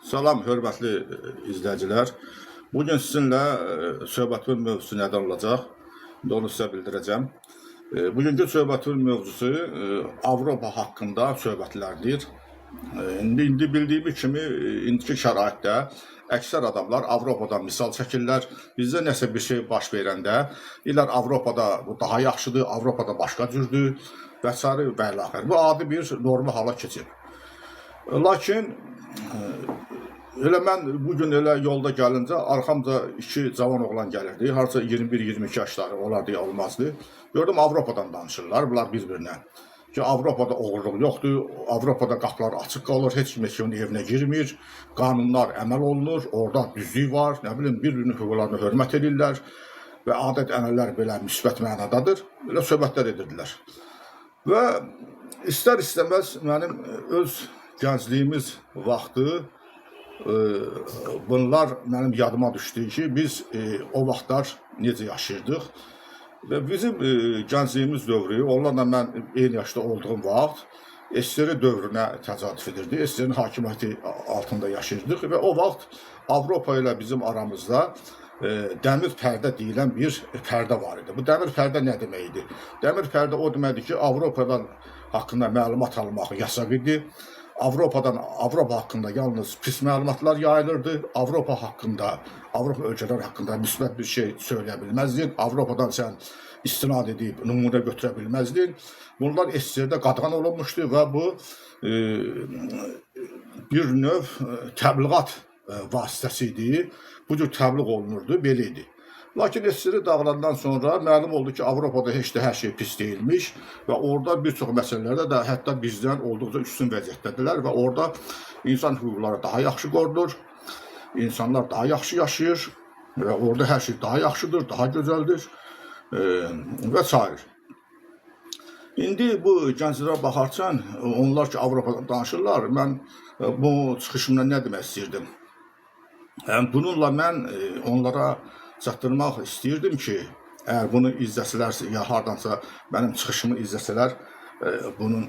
Salam, hörmətli izləyicilər. Bugün sizinlə söhbətin mövzusu nədən olacaq? Onu sizə bildirəcəm. Bugünkü söhbətin mövzusu Avropa haqqında söhbətlərdir. İndi bildiyimiz kimi, indiki şəraitdə əksər adamlar Avropadan misal çəkirlər. Bizdə nəsə bir şey baş verəndə deyirlər Avropada bu daha yaxşıdır, Avropada başqa cürdür və s. və ilaxır. Bu adi bir normal hala keçib. Lakin elə mən bugün elə yolda gəlincə arxamca iki cavan oğlan gəlirdi. Harca 21-22 yaşları olardı ya olmazdı. Gördüm Avropadan danışırlar bunlar bir-birinə. Ki Avropada oğurluq yoxdur, Avropada qapılar açıq qalır, heç kim kimin evinə girmir, qanunlar əməl olunur, orada düzlük var, nə bilim bir-birinin hüquqlarına hörmət edirlər və adət-ənənələr belə müsbət mənadadır. Belə söhbətlər edirdilər. Və istər-istəməz mənim öz gəncliyimiz vaxtı bunlar mənim yadıma düşdü ki, biz o vaxtlar necə yaşayırdıq. Və bizim gəncliyimiz dövrü, onlarla mən eyni yaşda olduğum vaxt SSR dövrünə təsadüf edirdi. SSR'nin hakimiyyəti altında yaşayırdıq və o vaxt Avropa ilə bizim aramızda dəmir pərdə deyilən bir pərdə var idi. Bu dəmir pərdə nə deməkdir? Dəmir pərdə o deməkdir ki, Avropadan haqqında məlumat almaq yasaq idi. Avropa haqqında yalnız pis məlumatlar yayılırdı. Avropa ölkələr haqqında müsbət bir şey söyləyə bilməzdin. Avropadan sən istinad edib nümunə götürə bilməzdin. Bunlar SSR-də qadağan olunmuşdu və bu bir növ təbliğat vasitəsi idi. Bu cür təbliğ olunurdu, belə idi. Lakin SSR dağılandan sonra məlum oldu ki, Avropada heç də hər şey pis deyilmiş və orada bir çox məsələlərdə də hətta bizdən olduqca üstün vəziyyətdədirlər və orada insan hüquqları daha yaxşı qorunur, insanlar daha yaxşı yaşayır və orada hər şey daha yaxşıdır, daha gözəldir və s. İndi bu gənclərə baxarkən, onlar ki, Avropadan danışırlar, mən bu çıxışımda nə demək istəyirdim? Bununla mən onlara çatdırmaq istəyirdim ki, əgər bunu izləsələr ya hardansa mənim çıxışımı izləsələr, bunun